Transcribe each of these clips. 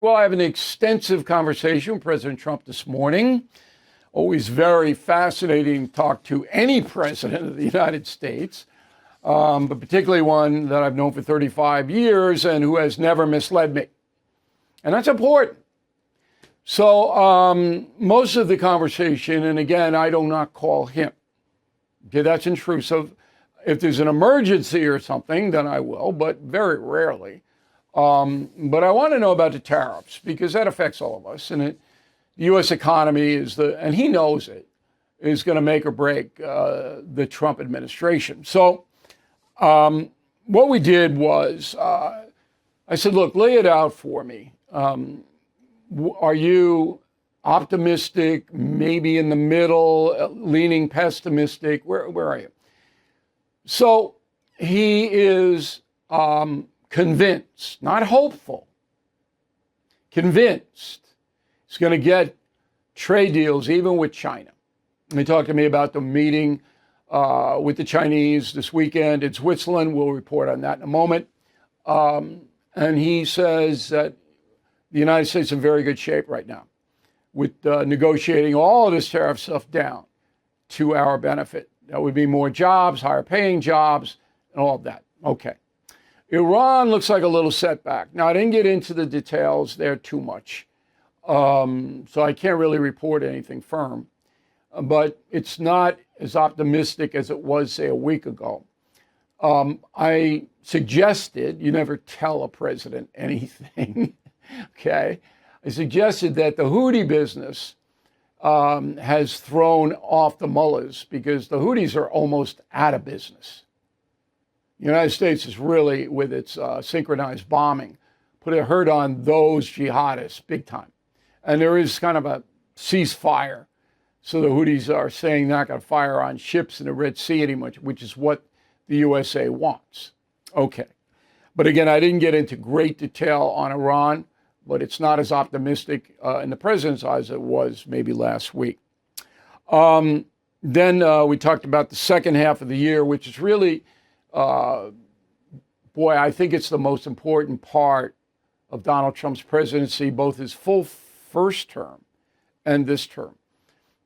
Well, I have an extensive conversation with President Trump this morning. Always very fascinating to talk to any president of the United States, but particularly one that I've known for 35 years and who has never misled me. And that's important. So most of the conversation, and again, I do not call him. Okay, that's intrusive. If there's an emergency or something, then I will, but very rarely. But I want to know about the tariffs because that affects all of us. And the U.S. economy and he knows it, is going to make or break the Trump administration. So what we did was I said, look, lay it out for me. Are you optimistic, maybe in the middle, leaning pessimistic? Where are you? So he is convinced, not hopeful, convinced he's going to get trade deals even with China. And he talked to me about the meeting with the Chinese this weekend in Switzerland. We'll report on that in a moment. And he says that the United States is in very good shape right now with negotiating all of this tariff stuff down to our benefit. That would be more jobs, higher paying jobs, and all of that. Okay. Iran looks like a little setback. Now, I didn't get into the details there too much, so I can't really report anything firm. But it's not as optimistic as it was, say, a week ago. I suggested you never tell a president anything, okay? I suggested that the Houthi business has thrown off the mullahs because the Houthis are almost out of business. The United States is really, with its synchronized bombing, put a hurt on those jihadists big time. And there is kind of a ceasefire. So the Houthis are saying they're not going to fire on ships in the Red Sea anymore, which is what the USA wants. Okay. But again, I didn't get into great detail on Iran, but it's not as optimistic in the president's eyes as it was maybe last week. Then we talked about the second half of the year, which is really, I think it's the most important part of Donald Trump's presidency, both his full first term and this term.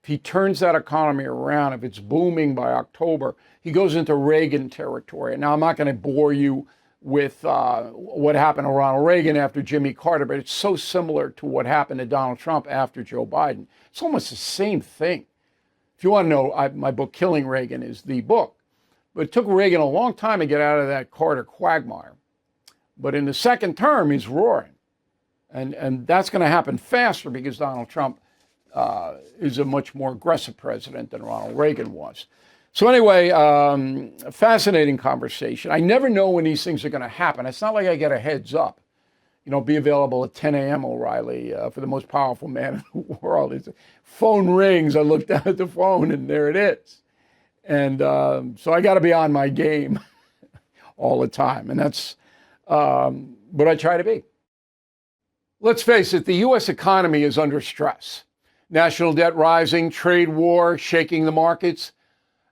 If he turns that economy around, if it's booming by October, he goes into Reagan territory. Now, I'm not going to bore you with what happened to Ronald Reagan after Jimmy Carter, but it's so similar to what happened to Donald Trump after Joe Biden. It's almost the same thing. If you want to know, my book, Killing Reagan, is the book. But it took Reagan a long time to get out of that Carter quagmire. But in the second term, he's roaring. And that's going to happen faster because Donald Trump is a much more aggressive president than Ronald Reagan was. So anyway, fascinating conversation. I never know when these things are going to happen. It's not like I get a heads up. Be available at 10 a.m., O'Reilly, for the most powerful man in the world. His phone rings. I look down at the phone, and there it is. And so I got to be on my game all the time. And that's what I try to be. Let's face it, the U.S. economy is under stress. National debt rising, trade war shaking the markets.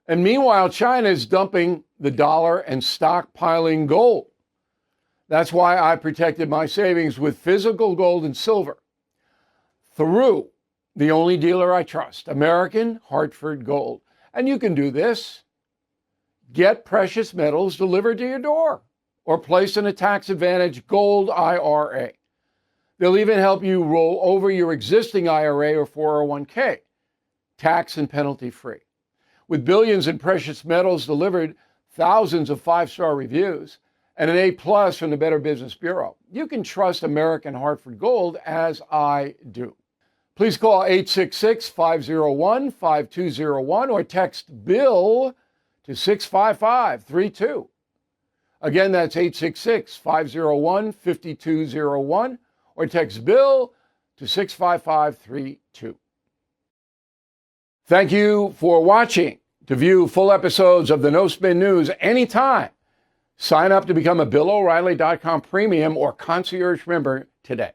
And meanwhile, China is dumping the dollar and stockpiling gold. That's why I protected my savings with physical gold and silver through the only dealer I trust, American Hartford Gold. And you can do this. Get precious metals delivered to your door or place in a tax-advantaged gold IRA. They'll even help you roll over your existing IRA or 401k, tax and penalty free. With billions in precious metals delivered, thousands of five-star reviews, and an A+ from the Better Business Bureau, you can trust American Hartford Gold as I do. Please call 866-501-5201 or text BILL to 65532. Again, that's 866-501-5201 or text BILL to 65532. Thank you for watching. To view full episodes of the No Spin News anytime, sign up to become a BillO'Reilly.com premium or concierge member today.